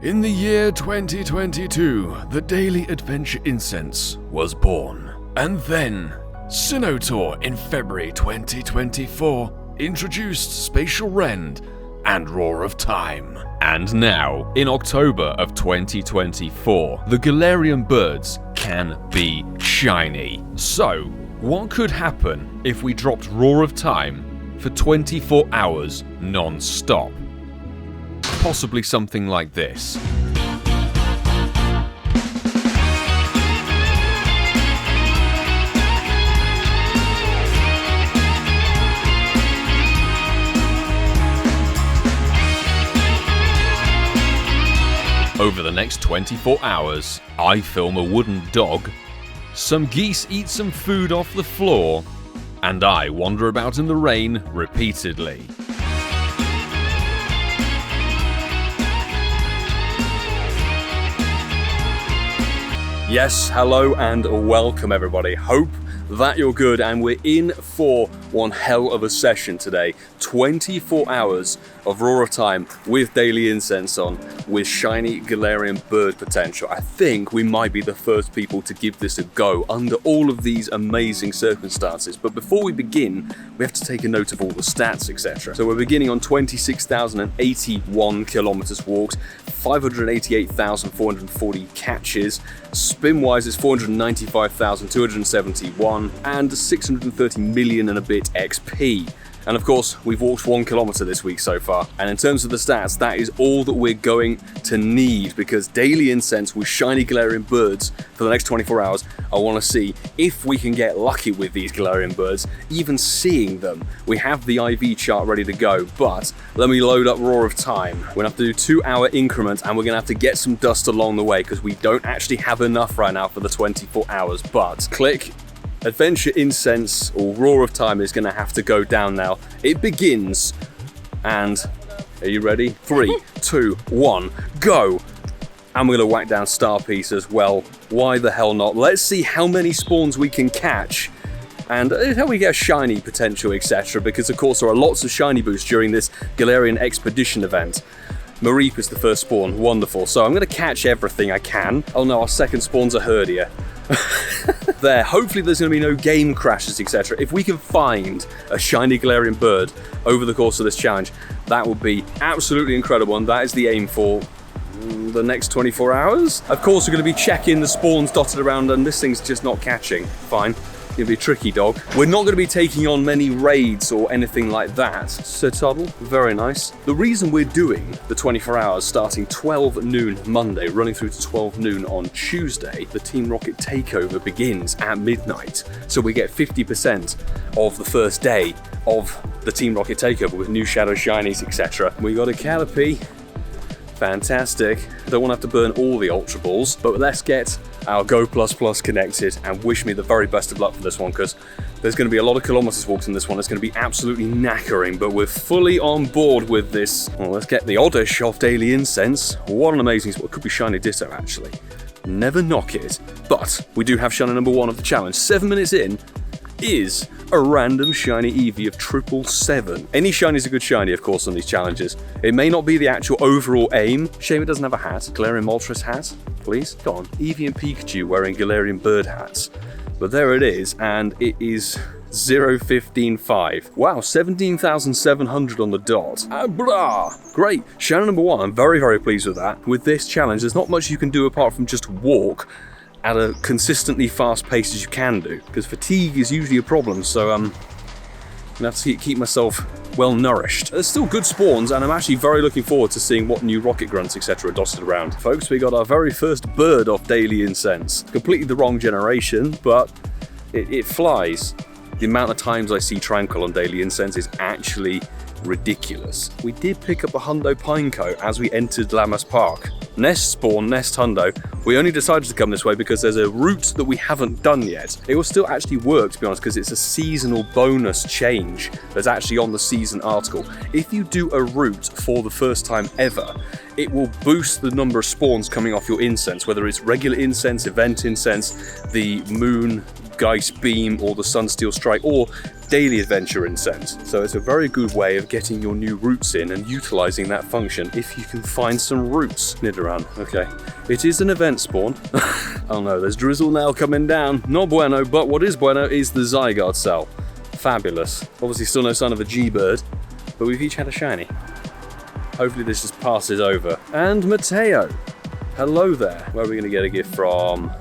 In the year 2022, the Daily Adventure Incense was born. And then, Sinnoh in February 2024 introduced Spatial Rend and Roar of Time. And now, in October of 2024, the Galarian Birds can be shiny. So, what could happen if we dropped Roar of Time for 24 hours non-stop? Possibly something like this. Over the next 24 hours, I film a wooden dog, some geese eat some food off the floor, and I wander about in the rain repeatedly. Yes, hello and welcome everybody. Hope that you're good, and we're in for one hell of a session today. 24 hours of Roar of Time with Daily Incense on, with Shiny Galarian Bird potential. I think we might be the first people to give this a go under all of these amazing circumstances. But before we begin, we have to take a note of all the stats, etc. So we're beginning on 26,081 kilometers walked, 588,440 catches. Spin-wise, it's 495,271 and 630 million and a bit XP. And of course, we've walked 1 kilometer this week so far. And in terms of the stats, that is all that we're going to need, because Daily Incense with Shiny Galarian Birds for the next 24 hours, I want to see if we can get lucky with these Galarian Birds, even seeing them. We have the IV chart ready to go, but let me load up Roar of Time. We're going to have to do 2-hour increments, and we're going to have to get some dust along the way, because we don't actually have enough right now for the 24 hours. But click. Adventure Incense, or Roar of Time, is going to have to go down now. It begins, and are you ready? 3, 2, 1, go! And we're going to whack down Star Piece as well. Why the hell not? Let's see how many spawns we can catch, and how we get a shiny potential, etc. Because of course there are lots of shiny boosts during this Galarian Expedition event. Mareep is the first spawn, wonderful. So I'm going to catch everything I can. Oh no, our second spawn's a Herdia. There, hopefully there's going to be no game crashes, etc. If we can find a shiny Galarian Bird over the course of this challenge, that would be absolutely incredible, and that is the aim for the next 24 hours. Of course, we're going to be checking the spawns dotted around, and this thing's just not catching. Fine. It's going to be a tricky dog. We're not going to be taking on many raids or anything like that. Sir Toddle, very nice. The reason we're doing the 24 hours starting 12 noon Monday, running through to 12 noon on Tuesday, the Team Rocket takeover begins at midnight. So we get 50% of the first day of the Team Rocket takeover with new Shadow Shinies, etc. We got a Caterpie. Fantastic. Don't want to have to burn all the Ultra Balls, but let's get our Go++ connected and wish me the very best of luck for this one, because there's going to be a lot of kilometers walked in this one. It's going to be absolutely knackering, but we're fully on board with this. Well, let's get the oddish of Daily Incense. What an amazing spot. It could be Shiny Ditto, actually. Never knock it. But we do have Shiny number 1 of the challenge. 7 minutes in is a random shiny Eevee of 777. Any shiny is a good shiny, of course, on these challenges. It may not be the actual overall aim. Shame it doesn't have a hat. Galarian Moltres hat, please. Go on. Eevee and Pikachu wearing Galarian Bird hats. But there it is, and it is 0.15.5. Wow, 17,700 on the dot. Blah. Great. Shiny number 1, I'm very, very pleased with that. With this challenge, there's not much you can do apart from just walk at a consistently fast pace as you can do, because fatigue is usually a problem, so I'm gonna have to keep myself well nourished. There's still good spawns, and I'm actually very looking forward to seeing what new rocket grunts, etc. are dotted around. Folks, we got our very first bird off Daily Incense. Completely the wrong generation, but it flies. The amount of times I see Tranquil on Daily Incense is actually ridiculous. We did pick up a Hundo Pineco as we entered Lammas Park. Nest spawn, Nest Hundo. We only decided to come this way because there's a route that we haven't done yet. It will still actually work, to be honest, because it's a seasonal bonus change that's actually on the season article. If you do a route for the first time ever, it will boost the number of spawns coming off your incense, whether it's regular incense, event incense, the moon Geist Beam or the Sunsteel Strike or Daily Adventure Incense. So it's a very good way of getting your new roots in and utilizing that function if you can find some roots. Nidoran, okay. It is an event spawn. Oh no, there's drizzle now coming down. Not bueno, but what is bueno is the Zygarde cell. Fabulous. Obviously still no sign of a G-Bird, but we've each had a shiny. Hopefully this just passes over. And Mateo. Hello there. Where are we going to get a gift from?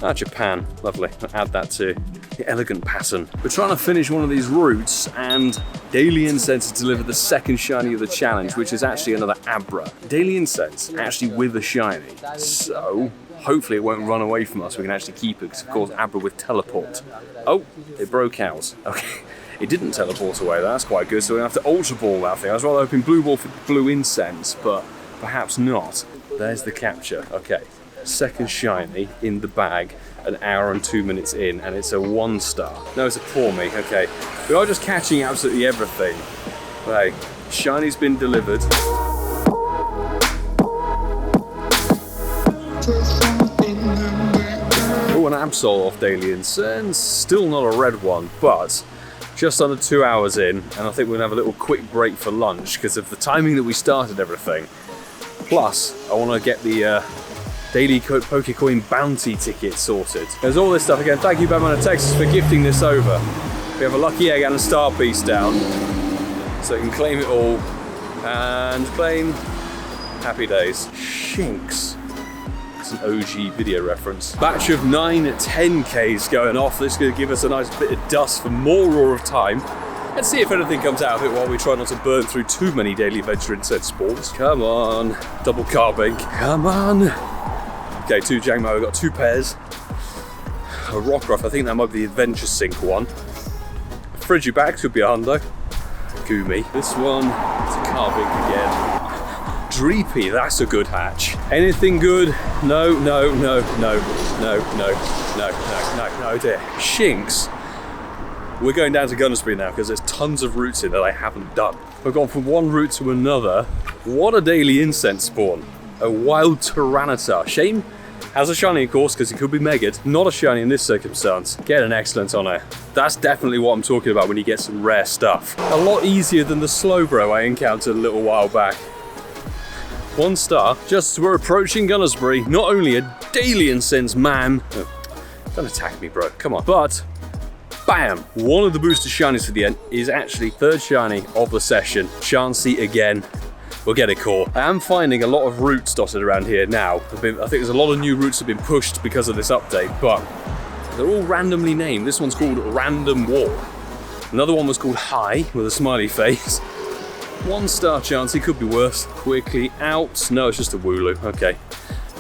Ah, Japan. Lovely. I'll add that to the elegant pattern. We're trying to finish one of these routes, and Daily Incense has delivered the second shiny of the challenge, which is actually another Abra. Daily Incense, actually with a shiny. So, hopefully it won't run away from us. We can actually keep it, because of course Abra with teleport. Oh, it broke out. Okay. It didn't teleport away, that's quite good, so we have to Ultra Ball that thing. I was rather hoping Blue Ball for Blue Incense, but perhaps not. There's the capture, okay. Second shiny in the bag, an hour and 2 minutes in, and it's a 1-star. No, it's a poor me, okay. We are just catching absolutely everything. Hey, shiny's been delivered. Oh, an Absol off Daily Incense. Still not a red one, but just under 2 hours in, and I think we're gonna have a little quick break for lunch because of the timing that we started everything. Plus, I want to get the daily Pokecoin bounty ticket sorted. There's all this stuff again. Thank you, Batman of Texas, for gifting this over. We have a lucky egg and a star piece down, so you can claim it all and claim happy days. Shinx. It's an OG video reference. Batch of 9 10Ks going off. This is going to give us a nice bit of dust for more Roar of Time. Let's see if anything comes out of it while we try not to burn through too many Daily Adventure Incense spawns. Come on. Double carbink. Come on. Okay, 2 Jangmo. We've got 2 pairs. A Rockruff. I think that might be the Adventure Sync one. Frigibax could be a hundo. Goomy. This one, it's a carbink again. Dreepy, that's a good hatch. Anything good? No, no, no, no, no, no, no, no, no, no, dear. Shinx. We're going down to Gunnersbury now because there's tons of routes in that I haven't done. We've gone from one route to another. What a Daily Incense spawn. A wild Tyranitar. Shame has a shiny, of course, because it could be Megad. Not a shiny in this circumstance. Get an excellent on it. That's definitely what I'm talking about when you get some rare stuff. A lot easier than the Slowbro I encountered a little while back. 1 star, just as we're approaching Gunnersbury. Not only a Daily Incense man. Oh, don't attack me, bro. Come on. But bam! One of the booster shinies for the end is actually 3rd shiny of the session. Chansey again. We'll get a core. I am finding a lot of routes dotted around here now. I think there's a lot of new routes that have been pushed because of this update, but they're all randomly named. This one's called Random Walk. Another one was called High with a smiley face. 1 star Chansey, could be worse. Quickly out. No, it's just a Wooloo. Okay.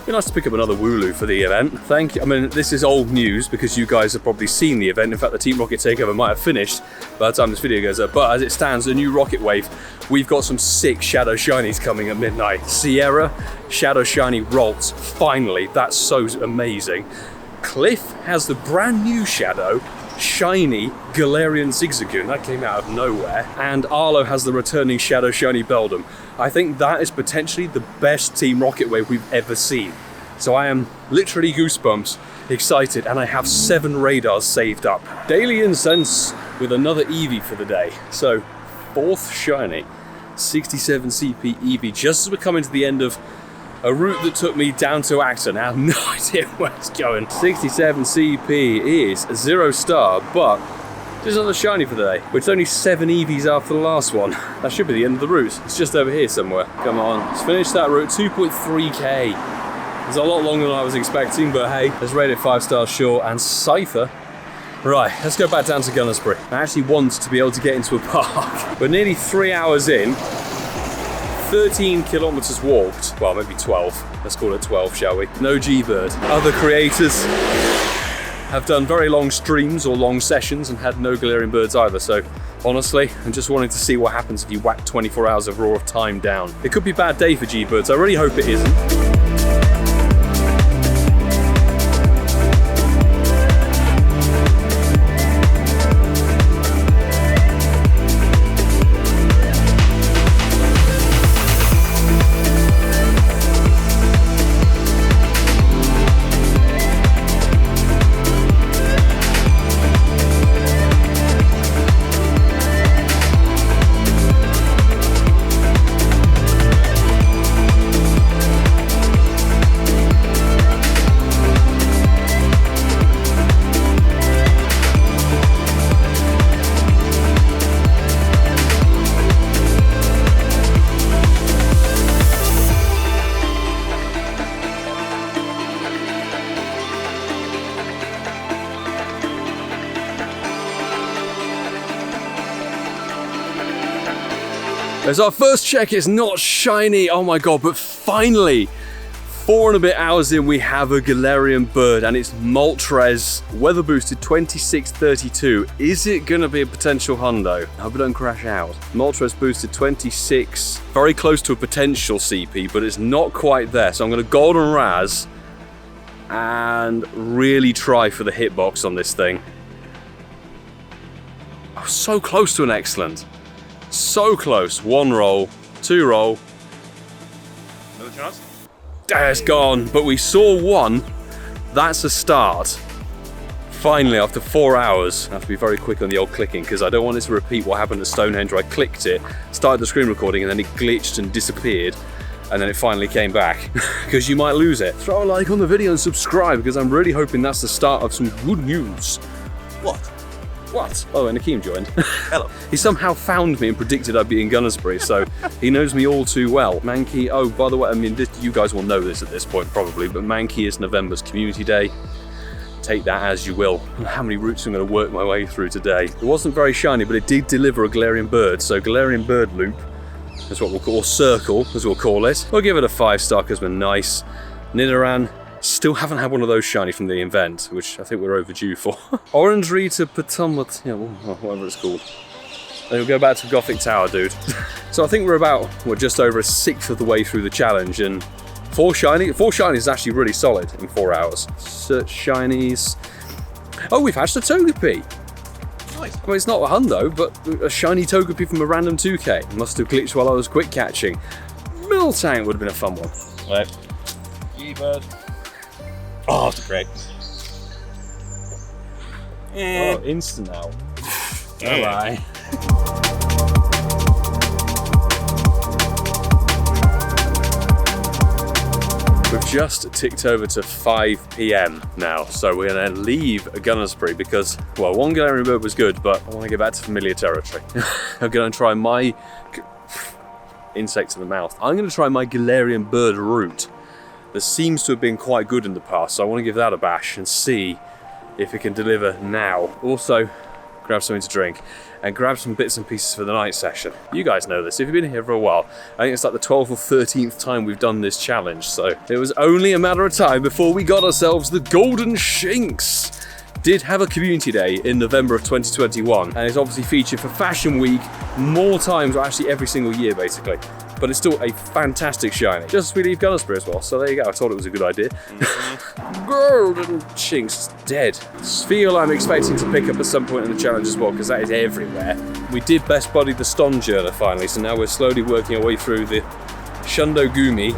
Be nice to pick up another Wooloo for the event. Thank you. I mean, this is old news because you guys have probably seen the event. In fact, the Team Rocket takeover might have finished by the time this video goes up. But as it stands, a new Rocket Wave. We've got some sick Shadow Shinies coming at midnight. Sierra, Shadow Shiny Ralts. Finally, that's so amazing. Cliff has the brand new Shadow Shiny Galarian Zigzagoon. That came out of nowhere. And Arlo has the returning Shadow Shiny Beldum. I think that is potentially the best Team Rocket Wave we've ever seen. So I am literally goosebumps, excited, and I have 7 radars saved up. Daily Incense with another Eevee for the day. So 4th shiny, 67 CP Eevee, just as we're coming to the end of a route that took me down to Acton. I have no idea where it's going. 67 CP is 0 star, but there's another shiny for the day, which is only 7 Eevees after the last one. That should be the end of the route. It's just over here somewhere. Come on, let's finish that route. 2.3k. It's a lot longer than I was expecting, but hey, let's rate it 5 stars short. And Cypher. Right, let's go back down to Gunnersbury. I actually want to be able to get into a park. We're nearly 3 hours in. 13 kilometers walked. Well, maybe 12. Let's call it 12, shall we? No G-Bird. Other creators have done very long streams or long sessions and had no Galarian Birds either, so honestly, I'm just wanting to see what happens if you whack 24 hours of Roar of Time down. It could be a bad day for G-Birds. I really hope it isn't. As our first check, it's not shiny. Oh my god, but finally, 4 and a bit hours in, we have a Galarian bird, and it's Moltres, weather boosted 2632. Is it going to be a potential hundo? I hope it don't crash out. Moltres boosted 26, very close to a potential CP, but it's not quite there. So I'm going to Golden Raz and really try for the hitbox on this thing. Oh, so close to an excellent. So close. 1 roll, 2 roll. Another chance? It's gone, but we saw 1. That's a start. Finally, after 4 hours, I have to be very quick on the old clicking because I don't want it to repeat what happened at Stonehenge where I clicked it, started the screen recording, and then it glitched and disappeared, and then it finally came back because you might lose it. Throw a like on the video and subscribe because I'm really hoping that's the start of some good news. What? What? Oh, and Akeem joined. Hello. He somehow found me and predicted I'd be in Gunnersbury, so he knows me all too well. Mankey, oh, by the way, I mean, you guys will know this at this point probably, but Mankey is November's community day. Take that as you will. How many routes I'm going to work my way through today. It wasn't very shiny, but it did deliver a Galarian bird, so Galarian bird loop is what we'll call, or circle as we'll call it. We'll give it a 5-star because we're nice. Nidoran. Still haven't had one of those shiny from the event, which I think we're overdue for. Orange Rita Patumut, yeah, whatever it's called. Then we'll go back to Gothic Tower, dude. So I think we're just over a 1/6 of the way through the challenge, and 4 shinies is actually really solid in 4 hours. Search shinies. Oh, we've hatched a Togepi. Nice. I mean, it's not a hundo, but a shiny Togepi from a random 2K. Must have glitched while I was quick catching. Miltank would have been a fun one. Right. G-bird. Oh, that's great. Oh, instant now. Bye-bye. We've just ticked over to 5 PM now, so we're going to leave Gunnersbury because, well, 1 Galarian bird was good, but I want to get back to familiar territory. I'm going to try my insect in the mouth. I'm going to try my Galarian bird route. That seems to have been quite good in the past, so I want to give that a bash and see if it can deliver now. Also, grab something to drink and grab some bits and pieces for the night session. You guys know this, if you've been here for a while. I think it's like the 12th or 13th time we've done this challenge, so it was only a matter of time before we got ourselves the Golden Shinx. Did have a community day in November of 2021, and it's obviously featured for Fashion Week more times, or actually every single year basically. But it's still a fantastic shiny. Just as we leave Gunnersbury as well, so there you go. I thought it was a good idea. Golden Shinx is dead. Spheal I'm expecting to pick up at some point in the challenge as well, because that is everywhere. We did best buddy the Stonjourner finally, so now we're slowly working our way through the Shundo Gumi.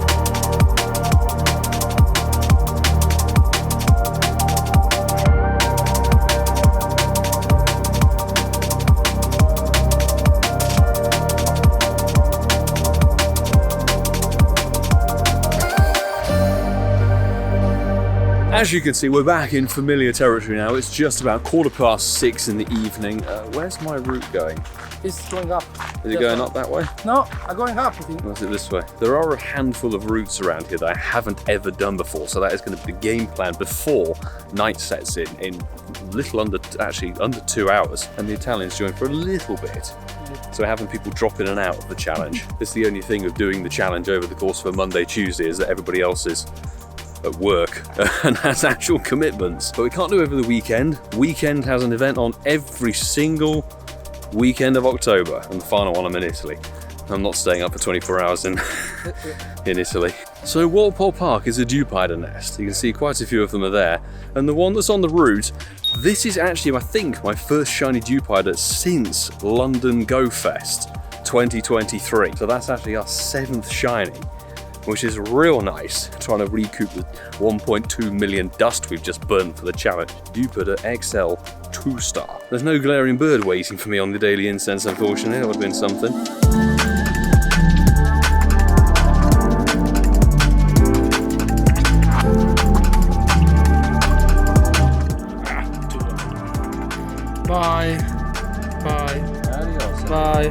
As you can see, we're back in familiar territory now. It's just about 6:15 in the evening. Where's my route going? It's going up. Is it going up that way? No, I'm going up, I think. Or is it this way? There are a handful of routes around here that I haven't ever done before, so that is going to be the game plan before night sets in little under 2 hours. And the Italians join for a little bit. So we're having people drop in and out of the challenge. This is the only thing of doing the challenge over the course of a Monday, Tuesday, is that everybody else is at work and has actual commitments. But we can't do it over the weekend. Weekend has an event on every single weekend of October, and the final one I'm in Italy. I'm not staying up for 24 hours in Italy. So Walpole Park is a Dewpider nest. You can see quite a few of them are there. And the one that's on the route, this is actually, I think, my first shiny Dewpider since London Go Fest 2023. So that's actually our 7th shiny, which is real nice. Trying to recoup the 1.2 million dust we've just burned for the challenge. Dewpider XL 2-star. There's no Galarian bird waiting for me on the Daily Incense, unfortunately. That would have been something. Bye. Bye. Adios. Bye.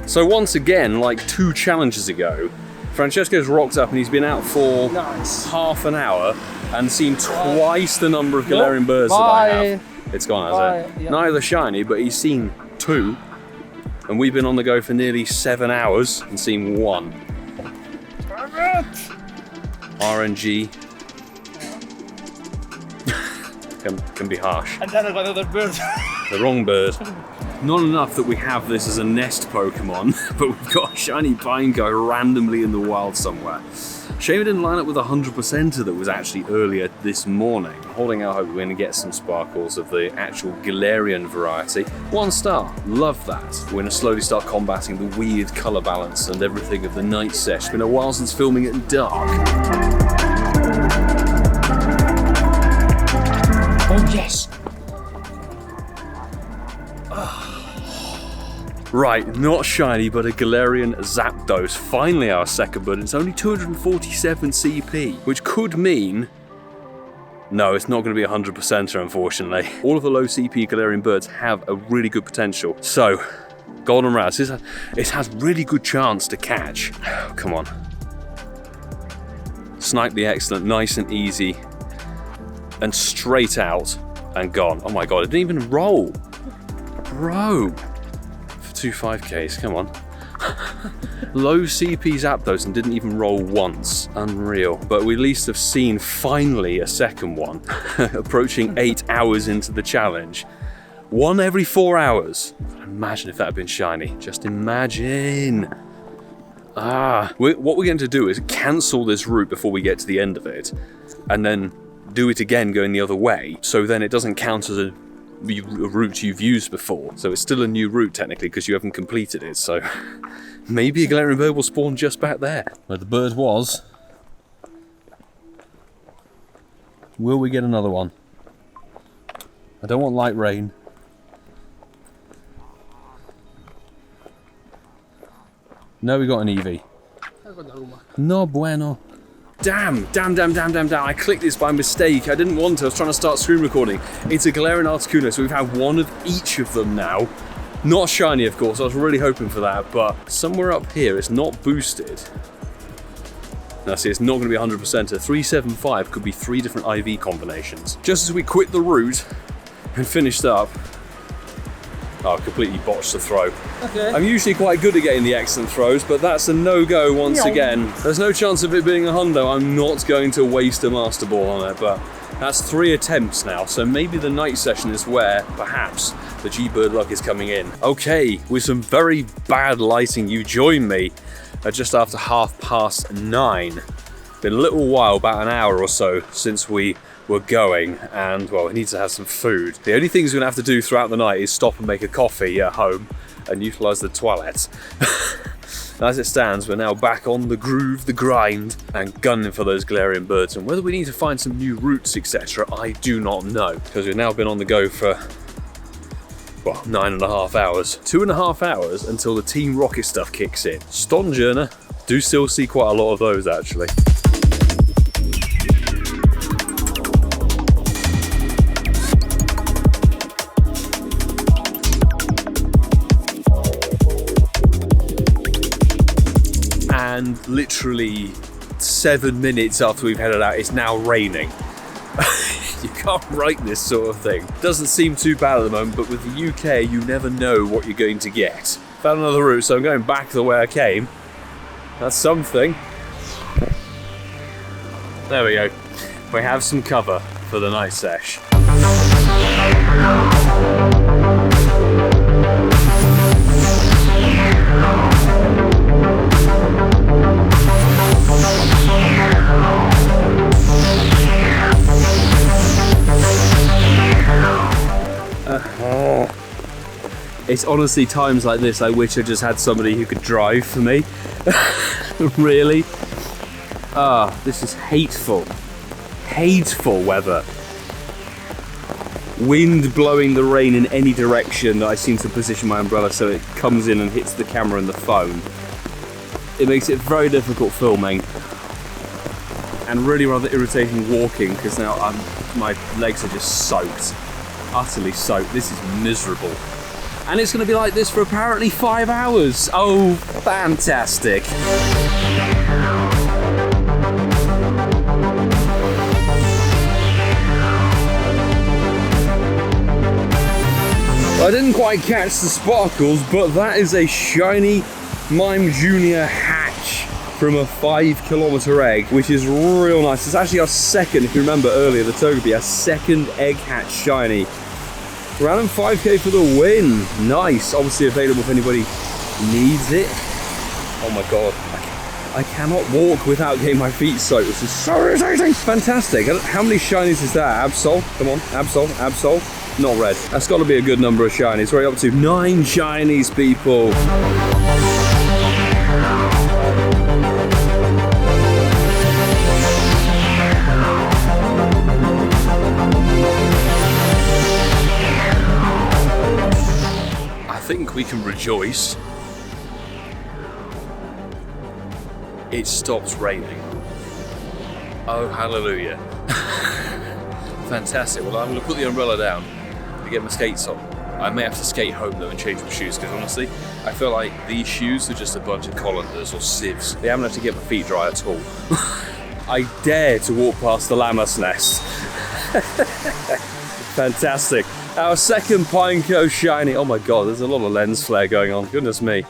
So once again, like 2 challenges ago, Francesco's rocked up and he's been out for half an hour, and seen twice the number of Galarian Birds that I have. It's gone, has it? Yeah. Neither shiny, but he's seen 2. And we've been on the go for nearly 7 hours and seen 1. RNG can be harsh. And then another bird. The wrong bird. Not enough that we have this as a nest Pokemon, but we've got a shiny Pineco randomly in the wild somewhere. Shame it didn't line up with a 100%er that was actually earlier this morning. Holding out hope we're going to get some sparkles of the actual Galarian variety. 1 star, love that. We're going to slowly start combating the weird colour balance and everything of the night sesh. It's been a while since filming it in dark. Oh yes! Right, not shiny, but a Galarian Zapdos. Finally our second bird. It's only 247 CP, which could mean... No, it's not going to be a 100%er, unfortunately. All of the low CP Galarian birds have a really good potential. So, Golden Raz, it has really good chance to catch. Come on. Snipe the excellent, nice and easy. And straight out and gone. Oh my god, it didn't even roll. Bro. 2 5Ks, come on. Low CP Zapdos and didn't even roll once. Unreal. But we at least have seen finally a second one. Approaching 8 hours into the challenge. 1 every 4 hours. Imagine if that had been shiny. Just imagine. What we're going to do is cancel this route before we get to the end of it. And then do it again going the other way. So then it doesn't count as a route you've used before. So it's still a new route technically because you haven't completed it. So maybe a Galarian bird will spawn just back there where the bird was. Will we get another one? I don't want light rain. No, we got an Eevee. No bueno. Damn. I clicked this by mistake. I didn't want to. I was trying to start screen recording. It's a Galarian Articuno, so we've had 1 of each of them now. Not shiny, of course. I was really hoping for that, but somewhere up here, it's not boosted. Now, see, it's not going to be 100%. A 375 could be 3 different IV combinations. Just as we quit the route and finished up, oh, completely botched the throw. Okay. I'm usually quite good at getting the excellent throws, but that's a no-go once again. There's no chance of it being a hundo. I'm not going to waste a Master Ball on it, but that's 3 attempts now, so maybe the night session is where, perhaps, the G-Bird luck is coming in. Okay, with some very bad lighting, you join me at just after 9:30. Been a little while, about an hour or so, since we were going, and well, we need to have some food. The only things we're gonna have to do throughout the night is stop and make a coffee at home and utilise the toilet. As it stands, we're now back on the groove, the grind, and gunning for those Galarian birds. And whether we need to find some new routes, etc., I do not know, because we've now been on the go for, well, 9.5 hours. 2.5 hours until the Team Rocket stuff kicks in. Stonjourner, do still see quite a lot of those, actually. And literally 7 minutes after we've headed out, it's now raining. You can't write this sort of thing. Doesn't seem too bad at the moment, but with the UK, you never know what you're going to get. Found another route, so I'm going back the way I came. That's something. There we go. We have some cover for the night sesh. It's honestly times like this I wish I just had somebody who could drive for me. Really? This is hateful. Hateful weather. Wind blowing the rain in any direction that I seem to position my umbrella so it comes in and hits the camera and the phone. It makes it very difficult filming. And really rather irritating walking because now my legs are just soaked. Utterly soaked. This is miserable. And it's going to be like this for apparently 5 hours. Oh, fantastic. I didn't quite catch the sparkles, but that is a shiny Mime Junior hatch from a 5-kilometer egg, which is real nice. It's actually our second, if you remember earlier, the Togepi, our second egg hatch shiny. Random 5k for the win. Nice. Obviously available if anybody needs it. Oh my god. I cannot walk without getting my feet soaked. This is so irritating. Fantastic. How many shinies is that? Absol? Come on. Absol. Not red. That's got to be a good number of shinies. We're up to 9 shinies, people. I think we can rejoice. It stops raining. Oh, hallelujah. Fantastic. Well, I'm going to put the umbrella down to get my skates on. I may have to skate home though and change my shoes, because honestly, I feel like these shoes are just a bunch of colanders or sieves. They haven't had to get my feet dry at all. I dare to walk past the llamas nest. Fantastic. Our second Pineco shiny. Oh my god, there's a lot of lens flare going on. Goodness me.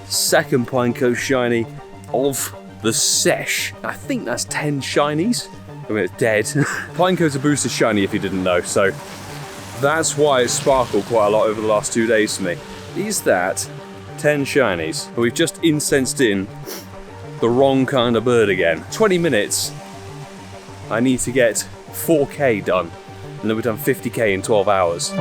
Second Pineco shiny of the sesh. I think that's 10 shinies. I mean, it's dead. Pineco's a boosted shiny if you didn't know, so that's why it sparkled quite a lot over the last 2 days for me. Is that 10 shinies? But we've just incensed in the wrong kind of bird again. 20 minutes. I need to get 4k done, and then we've done 50k in 12 hours.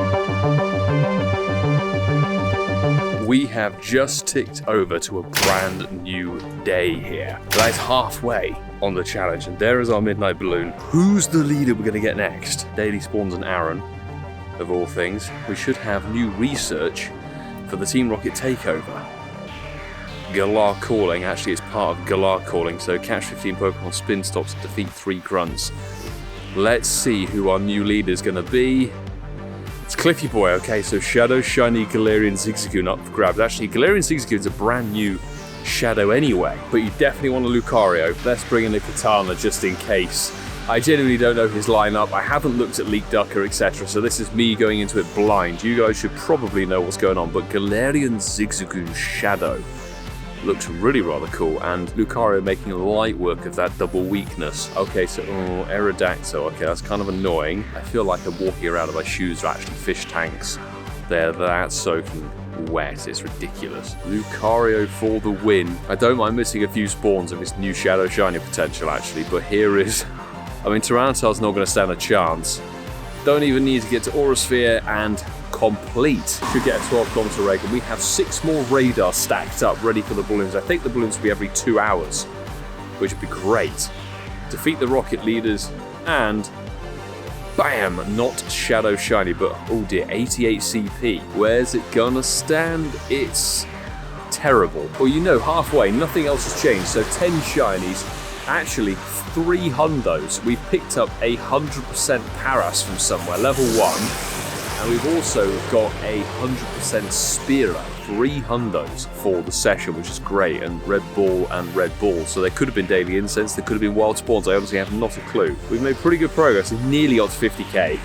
We have just ticked over to a brand new day here. That's halfway on the challenge, and there is our midnight balloon. Who's the leader we're going to get next? Daily spawns an Aaron, of all things. We should have new research for the Team Rocket takeover. Galar Calling, actually it's part of Galar Calling, so catch 15 Pokemon, spin stops, defeat 3 grunts. Let's see who our new leader is going to be. It's Cliffy Boy. Okay, so Shadow, Shiny, Galarian Zigzagoon up for grabs. Actually, Galarian Zigzagoon is a brand new Shadow anyway, but you definitely want a Lucario. Let's bring in a Katana just in case. I genuinely don't know his lineup. I haven't looked at Leak Ducker, etc. So this is me going into it blind. You guys should probably know what's going on, but Galarian Zigzagoon Shadow looks really rather cool, and Lucario making light work of that double weakness. Okay, so Aerodactyl. Okay, that's kind of annoying. I feel like I'm walking around and my shoes are actually fish tanks. They're that soaking wet, it's ridiculous. Lucario for the win. I don't mind missing a few spawns of his new Shadow Shiny potential actually, but here is... I mean, Tyranitar's not going to stand a chance. Don't even need to get to Aura Sphere and complete. Should get a 12-kilometer reg, and we have 6 more radars stacked up ready for the balloons. I think the balloons will be every 2 hours, which would be great. Defeat the rocket leaders, and bam, not Shadow Shiny, but oh dear, 88 CP. Where's it gonna stand? It's terrible. Well, you know, halfway, nothing else has changed, so 10 shinies, actually 3 hundos. We've picked up 100% Paras from somewhere, level 1. And we've also got 100% Spearer, 3 hundos for the session, which is great, and Red Ball and Red Ball. So they could have been Daily Incense, they could have been Wild Spawns, I honestly have not a clue. We've made pretty good progress, we've nearly got to 50k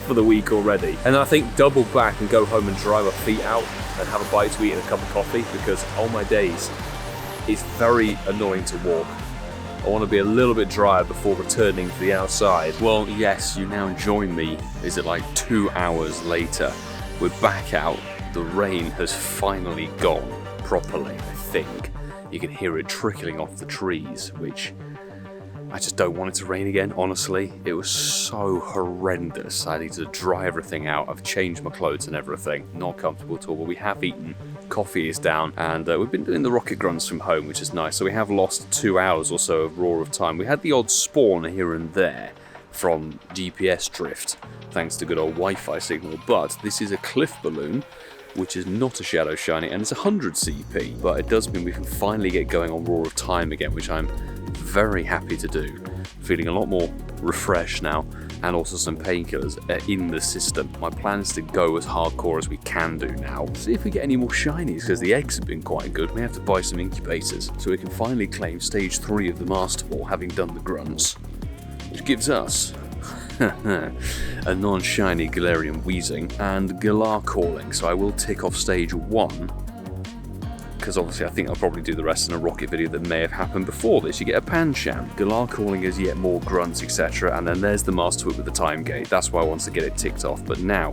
for the week already. And I think double back and go home and dry my feet out and have a bite to eat and a cup of coffee, because oh my days, it's very annoying to walk. I want to be a little bit drier before returning to the outside. Well, yes, you now join me. Is it like 2 hours later? We're back out. The rain has finally gone properly, I think. You can hear it trickling off the trees, which I just don't want it to rain again, honestly. It was so horrendous. I need to dry everything out. I've changed my clothes and everything. Not comfortable at all, but we have eaten. Coffee is down, and we've been doing the rocket grunts from home, which is nice. So we have lost 2 hours or so of roar of time. We had the odd spawn here and there from GPS drift, thanks to good old Wi-Fi signal, but this is a cliff balloon, which is not a Shadow Shiny, and it's 100 CP, but it does mean we can finally get going on roar of time again, which I'm very happy to do. Feeling a lot more refreshed now, and also some painkillers in the system. My plan is to go as hardcore as we can do now. See if we get any more shinies, because the eggs have been quite good. We have to buy some incubators, so we can finally claim stage 3 of the Master Ball, having done the grunts, which gives us a non-shiny Galarian Wheezing, and Galar Calling, so I will tick off stage 1, because obviously I think I'll probably do the rest in a rocket video that may have happened before this. You get a Pancham, Galar Calling is yet more grunts, etc., and then there's the Master Whip with the time gate. That's why I want to get it ticked off, but now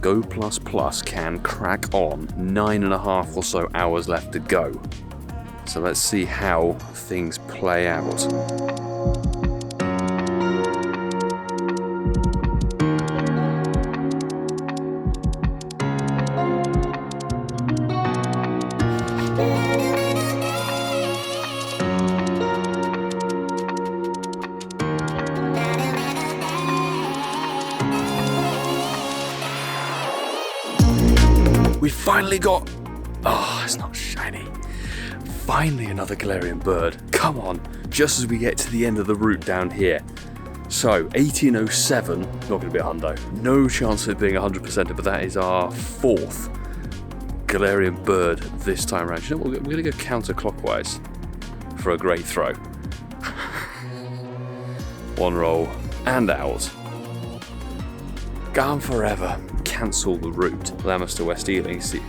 Go++ can crack on. 9.5 or so hours left to go. So let's see how things play out. We finally got... Oh, it's not shiny. Finally another Galarian bird. Come on, just as we get to the end of the route down here. So, 1807, not going to be a hundo. No chance of it being 100%, but that is our 4th Galarian bird this time around. You know what, we're going to go counterclockwise for a great throw. One roll, and out. Gone forever. Cancel the route. Lamas to West Ealing. See,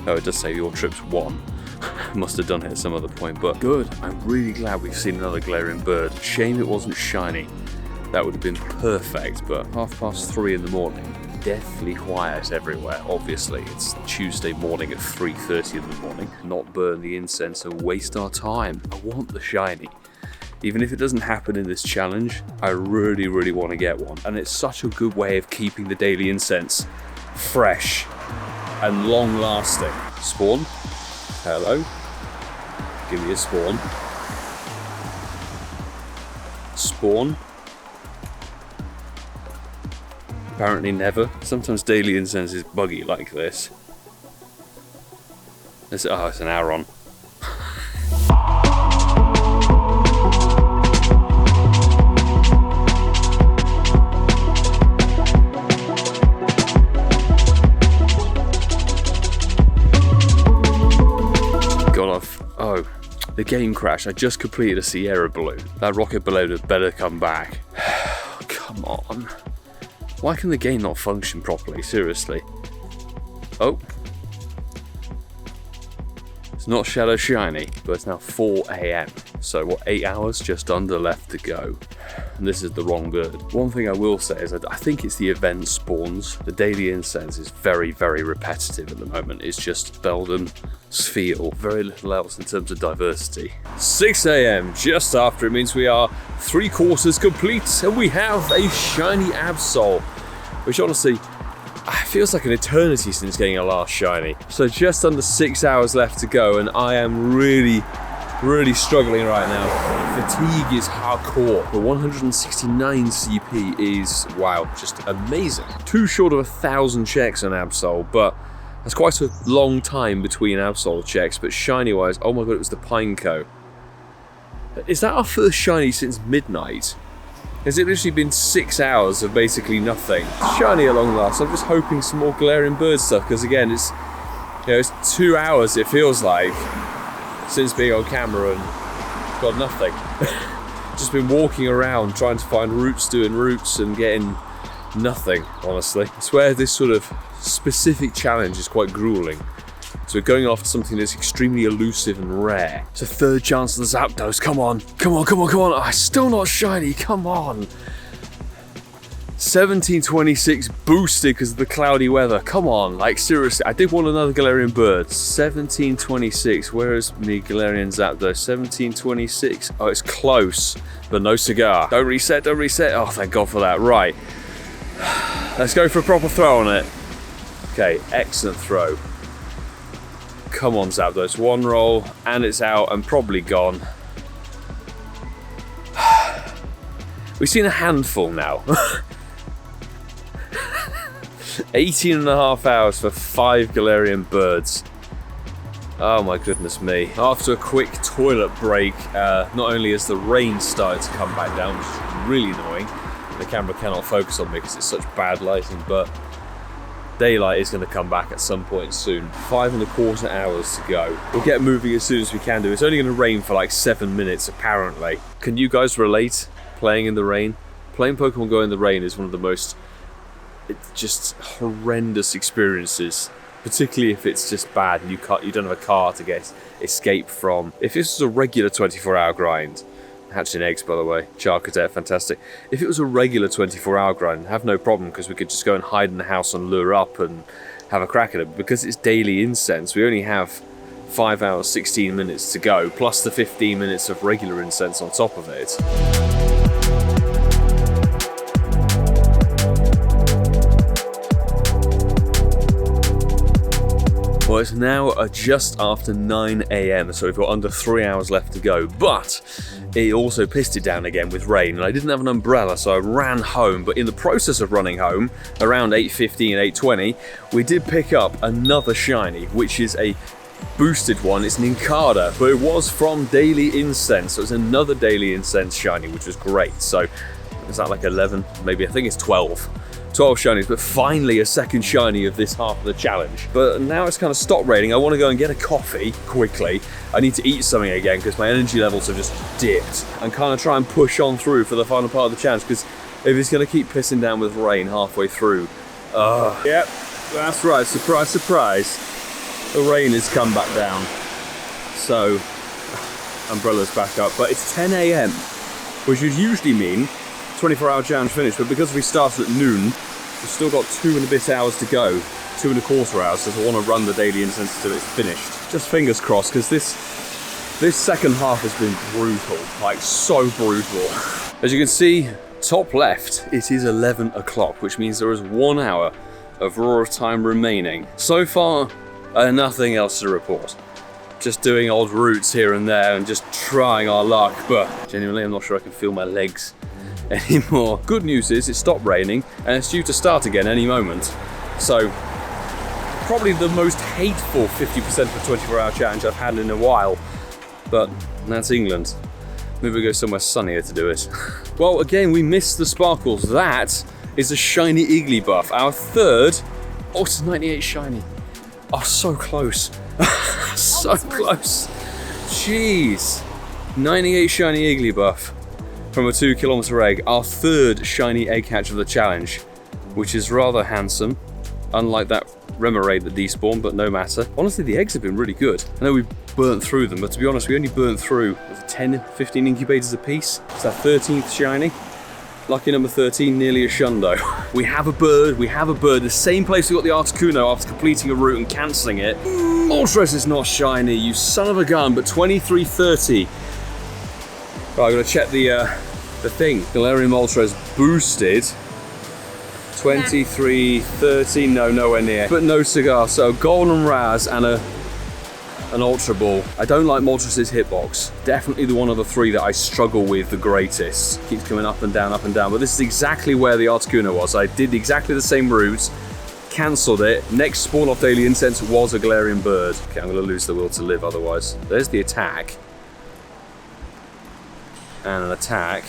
oh, it does say your trip's 1. Must have done it at some other point, but good. I'm really glad we've seen another Galarian bird. Shame it wasn't shiny. That would have been perfect, but 3:30 in the morning. Deathly quiet everywhere. Obviously, it's Tuesday morning at 3:30 in the morning. Not burn the incense and waste our time. I want the shiny. Even if it doesn't happen in this challenge, I really, really want to get one. And it's such a good way of keeping the daily incense fresh and long lasting. Spawn. Hello. Give me a spawn. Spawn. Apparently never. Sometimes daily incense is buggy like this. It's an Aron. Oh, the game crashed. I just completed a Sierra balloon. That rocket balloon had better come back. Come on. Why can the game not function properly? Seriously. Oh. It's not Shadow Shiny, but it's now 4 AM. So what, 8 hours just under left to go. And this is the wrong bird. One thing I will say is I think it's the event spawns. The daily incense is very, very repetitive at the moment. It's just Beldum, Spheal, very little else in terms of diversity. 6 AM, just after. It means we are 3/4 complete, and we have a shiny Absol, which honestly, it feels like an eternity since getting a last shiny. So just under 6 hours left to go, and I am really struggling right now. Fatigue is hardcore. The 169 CP is, wow, just amazing. Too short of 1,000 checks on Absol, but that's quite a long time between Absol checks. But shiny wise, oh my god, it was the Pineco. Is that our first shiny since midnight? Has it literally been 6 hours of basically nothing? Shiny at long last. I'm just hoping some more Galarian Bird stuff, because again, it's, you know, it's 2 hours, it feels like, since being on camera and got nothing. Just been walking around trying to find routes, doing routes, and getting nothing, honestly. I swear this sort of specific challenge is quite grueling. So we're going after something that's extremely elusive and rare. It's a third chance of the Zapdos. Come on. Come on, come on, come on. Oh, still not shiny. Come on. 1726 boosted because of the cloudy weather. Come on, like seriously, I did want another Galarian Bird. 1726, where is me Galarian Zapdos? 1726, oh, it's close, but no cigar. Don't reset, don't reset. Oh, thank God for that. Right, let's go for a proper throw on it. Okay, excellent throw. Come on, Zapdos, one roll, and it's out and probably gone. We've seen a handful now. 18.5 hours for 5 Galarian Birds. Oh my goodness me. After a quick toilet break, not only has the rain started to come back down, which is really annoying, the camera cannot focus on me because it's such bad lighting, but daylight is going to come back at some point soon. 5.25 hours to go. We'll get moving as soon as we can do. It's only going to rain for like 7 minutes apparently. Can you guys relate? Playing in the rain? Playing Pokemon GO in the rain is one of the most just horrendous experiences, particularly if it's just bad and you don't have a car to escape from. If this was a regular 24-hour grind, hatching eggs by the way, Charcadet, fantastic. If it was a regular 24-hour grind, I have no problem because we could just go and hide in the house and lure up and have a crack at it. Because it's Daily Incense, we only have 5 hours, 16 minutes to go, plus the 15 minutes of regular incense on top of it. Well, it's now just after 9 AM, so we've got under 3 hours left to go, but it also pissed it down again with rain, and I didn't have an umbrella, so I ran home, but in the process of running home, around 8:15, 8:20, we did pick up another shiny, which is a boosted one. It's an Incada, but it was from Daily Incense, so it's another Daily Incense shiny, which was great. So, is that like 11? Maybe, I think it's 12. 12 shinies, but finally a second shiny of this half of the challenge. But now it's kind of stopped raining. I want to go and get a coffee quickly. I need to eat something again because my energy levels have just dipped, and kind of try and push on through for the final part of the challenge, because if it's going to keep pissing down with rain halfway through. Yep, that's right, surprise, surprise. The rain has come back down. So, umbrella's back up, but it's 10 AM, which would usually mean 24-hour challenge finished, but because we started at noon, we've still got 2 and a bit hours to go, 2.25 hours, so I want to run the Daily Incense until it's finished. Just fingers crossed, because this second half has been brutal, like so brutal. As you can see, top left, it is 11 o'clock, which means there is 1 hour of Roar of Time remaining. So far, nothing else to report. Just doing odd routes here and there and just trying our luck, but genuinely I'm not sure I can feel my legs anymore. Good news is it stopped raining and it's due to start again any moment. So probably the most hateful 50% of a 24-hour challenge I've had in a while, but that's England. Maybe we go somewhere sunnier to do it. Well, again, we missed the sparkles. That is a shiny Igglybuff, our third. Oh, it's 98 shiny. Oh, so close. So close. Jeez. 98 shiny Igglybuff from a 2-kilometer egg, our third shiny egg hatch of the challenge, which is rather handsome, unlike that Remoraid that despawned, but no matter. Honestly, the eggs have been really good. I know we burnt through them, but to be honest, we only burnt through 10, 15 incubators a piece. It's our 13th shiny. Lucky number 13, nearly a shundo. We have a bird, the same place we got the Articuno after completing a route and cancelling it. Moltres is not shiny, you son of a gun, but 2330. Right, I'm gonna check the thing. Galarian Moltres boosted. 2330, no, nowhere near. But no cigar, so Golden Raz and an Ultra Ball. I don't like Moltres' hitbox. Definitely the one of the three that I struggle with the greatest. Keeps coming up and down, but this is exactly where the Articuno was. I did exactly the same route, cancelled it. Next spawn off Daily Incense was a Galarian Bird. Okay, I'm gonna lose the will to live otherwise. There's the attack. And an attack.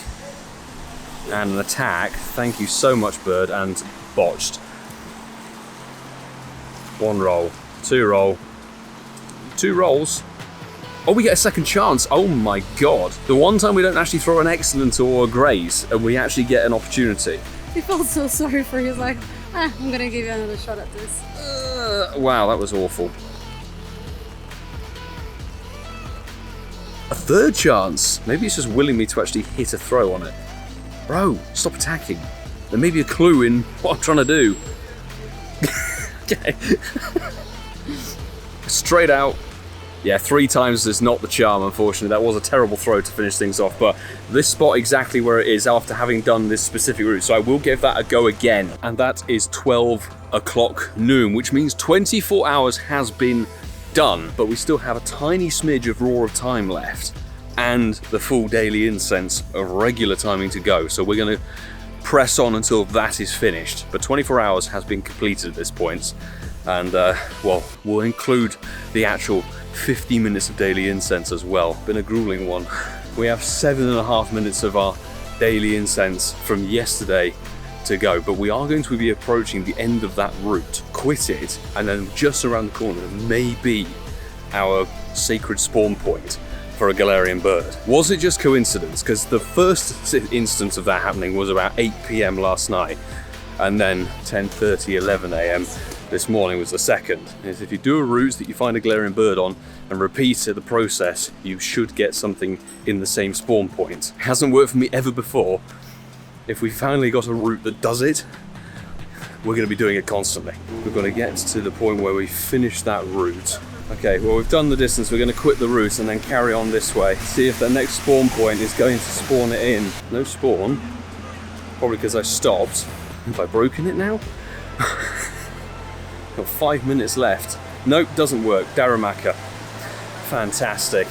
And an attack. Thank you so much, bird, and botched. 1 roll, 2 roll. 2 rolls. Oh, we get a second chance. Oh my god. The one time we don't actually throw an excellent or a graze, and we actually get an opportunity. He felt so sorry for you. He was like, I'm gonna give you another shot at this. Wow, that was awful. A third chance. Maybe it's just willing me to actually hit a throw on it. Bro, stop attacking. There may be a clue in what I'm trying to do. Okay. Straight out. Yeah, 3 times is not the charm, unfortunately. That was a terrible throw to finish things off, but this spot exactly where it is after having done this specific route, so I will give that a go again. And that is 12 o'clock noon, which means 24 hours has been done, but we still have a tiny smidge of Roar of Time left, and the full Daily Incense of regular timing to go, so we're going to press on until that is finished. But 24 hours has been completed at this point, and well, we'll include the actual 50 minutes of Daily Incense as well. Been a grueling one. We have 7.5 minutes of our Daily Incense from yesterday to go, but we are going to be approaching the end of that route. Quit it, and then just around the corner may be our sacred spawn point for a Galarian bird. Was it just coincidence? Because the first instance of that happening was about 8 PM last night, and then 10:30, 11 AM this morning was the second. Is if you do a route that you find a Galarian bird on and repeat the process, you should get something in the same spawn point. It hasn't worked for me ever before. If we finally got a route that does it, we're going to be doing it constantly. We're going to get to the point where we finish that route. Okay, well, we've done the distance. We're going to quit the route and then carry on this way. See if the next spawn point is going to spawn it in. No spawn. Probably because I stopped. Have I broken it now? Got 5 minutes left. Nope, doesn't work. Darumaka. Fantastic.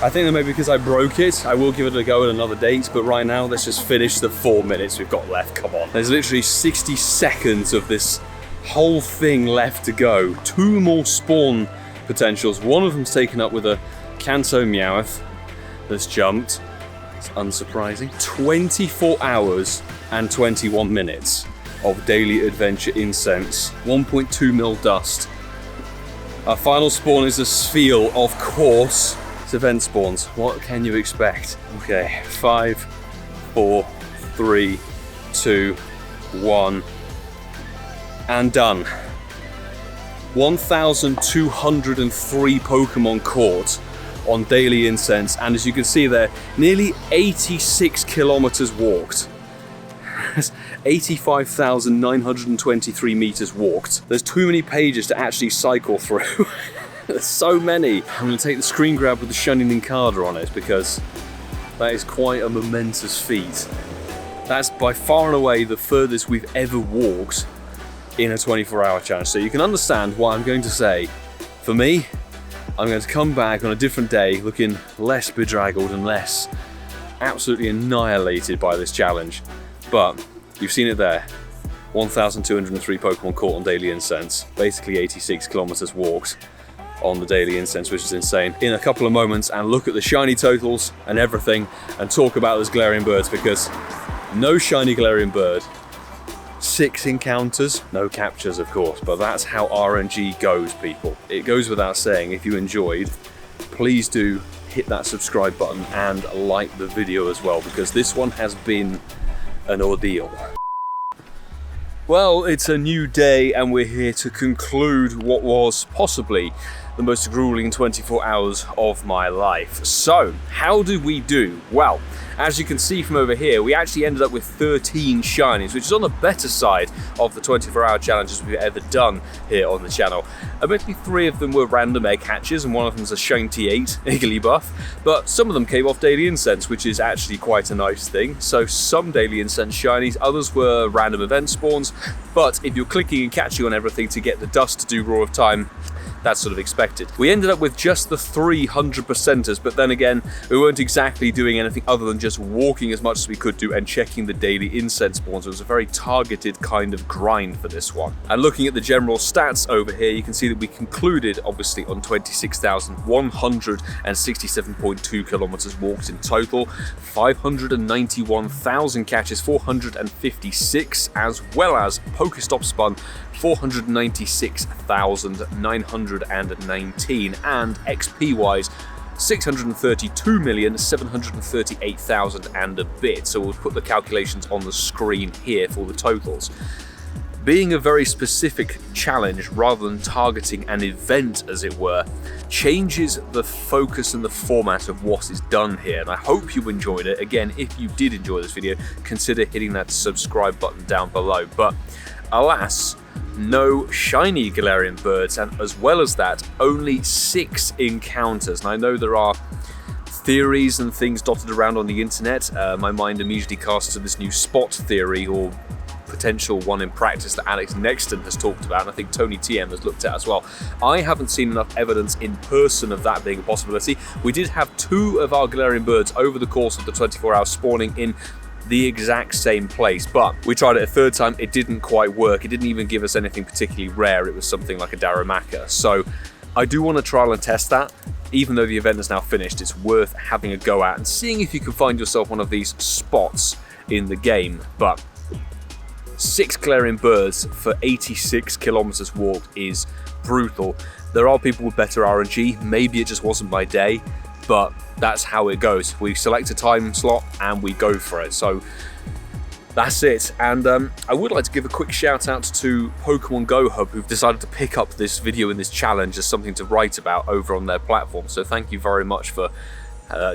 I think that maybe because I broke it, I will give it a go at another date, but right now let's just finish the 4 minutes we've got left. Come on. There's literally 60 seconds of this whole thing left to go. 2 more spawn potentials. One of them's taken up with a Kanto Meowth that's jumped. It's unsurprising. 24 hours and 21 minutes of Daily Adventure Incense. 1.2 mil dust. Our final spawn is a Spheal, of course. It's event spawns. What can you expect? Okay, 5, 4, 3, 2, 1, and done. 1,203 Pokemon caught on Daily Incense, and as you can see there, nearly 86 kilometers walked. 85,923 meters walked. There's too many pages to actually cycle through. There's so many. I'm going to take the screen grab with the Shiny Galarian on it because that is quite a momentous feat. That's by far and away the furthest we've ever walked in a 24-hour challenge. So you can understand what I'm going to say. For me, I'm going to come back on a different day looking less bedraggled and less absolutely annihilated by this challenge. But you've seen it there. 1,203 Pokemon caught on Daily Incense. Basically 86 kilometers walked on the Daily Incense, which is insane. In a couple of moments, and look at the shiny totals and everything, and talk about those Galarian birds, because no shiny Galarian bird, 6 encounters, no captures of course, but that's how RNG goes, people. It goes without saying. If you enjoyed, please do hit that subscribe button and like the video as well, because this one has been an ordeal. Well, it's a new day and we're here to conclude what was possibly the most grueling 24 hours of my life. So, how did we do? Well, as you can see from over here, we actually ended up with 13 shinies, which is on the better side of the 24-hour challenges we've ever done here on the channel. Admittedly, 3 of them were random egg hatches, and one of them's a Shiny 8 Igglybuff, but some of them came off Daily Incense, which is actually quite a nice thing. So some Daily Incense shinies, others were random event spawns, but if you're clicking and catching on everything to get the dust to do Roar of Time, that's sort of expected. We ended up with just the 300%ers, but then again, we weren't exactly doing anything other than just walking as much as we could do and checking the Daily Incense spawns. It was a very targeted kind of grind for this one. And looking at the general stats over here, you can see that we concluded, obviously, on 26,167.2 kilometers walked in total, 591,000 catches, 456, as well as Pokestop spun, 496,919, and XP wise 632,738,000 and a bit. So we'll put the calculations on the screen here for the totals. Being a very specific challenge rather than targeting an event, as it were, changes the focus and the format of what is done here, and I hope you enjoyed it. Again, if you did enjoy this video, consider hitting that subscribe button down below. But alas, no shiny Galarian birds, and as well as that, only 6 encounters. And I know there are theories and things dotted around on the internet. My mind immediately casts to this new spot theory, or potential one in practice, that Alex Nexton has talked about, and I think Tony TM has looked at as well. I haven't seen enough evidence in person of that being a possibility. We did have 2 of our Galarian birds over the course of the 24 hours spawning in the exact same place, but we tried it a 3rd time, it didn't quite work. It didn't even give us anything particularly rare. It was something like a Darumaka. So I do want to trial and test that. Even though the event is now finished, it's worth having a go at and seeing if you can find yourself one of these spots in the game. But 6 Galarian birds for 86 kilometers walked is brutal. There are people with better RNG, maybe it just wasn't my day, but that's how it goes. We select a time slot and we go for it. So that's it. And I would like to give a quick shout out to Pokemon GO Hub, who've decided to pick up this video and this challenge as something to write about over on their platform. So thank you very much for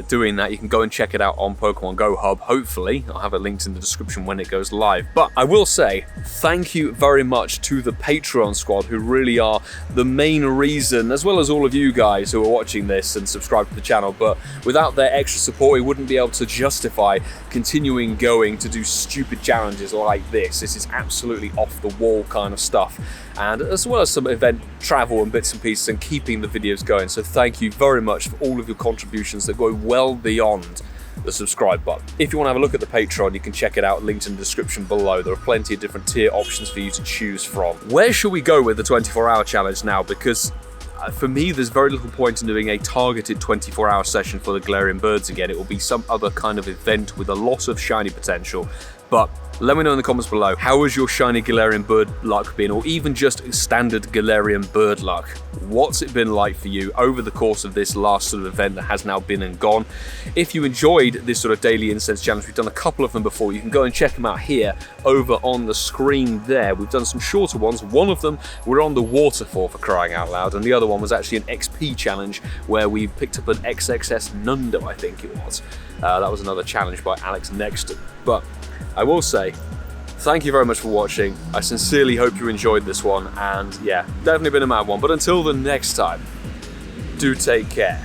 doing that. You can go and check it out on Pokemon GO Hub. Hopefully, I'll have it linked in the description when it goes live. But I will say thank you very much to the Patreon squad, who really are the main reason, as well as all of you guys who are watching this and subscribe to the channel. But without their extra support, we wouldn't be able to justify continuing going to do stupid challenges like this. This is absolutely off the wall kind of stuff, and as well as some event travel and bits and pieces and keeping the videos going. So thank you very much for all of your contributions that go well beyond the subscribe button. If you want to have a look at the Patreon, you can check it out, linked in the description below. There are plenty of different tier options for you to choose from. Where should we go with the 24-hour challenge now? Because for me, there's very little point in doing a targeted 24-hour session for the Galarian Birds again. It will be some other kind of event with a lot of shiny potential. But let me know in the comments below, how has your shiny Galarian bird luck been, or even just standard Galarian bird luck? What's it been like for you over the course of this last sort of event that has now been and gone? If you enjoyed this sort of daily incense challenge, we've done a couple of them before. You can go and check them out here over on the screen there. We've done some shorter ones. One of them we're on the waterfall, for crying out loud, and the other one was actually an XP challenge where we picked up an XXS Nundo, I think it was. That was another challenge by Alex Nexton. But I will say, thank you very much for watching. I sincerely hope you enjoyed this one, and yeah, definitely been a mad one. But until the next time, do take care.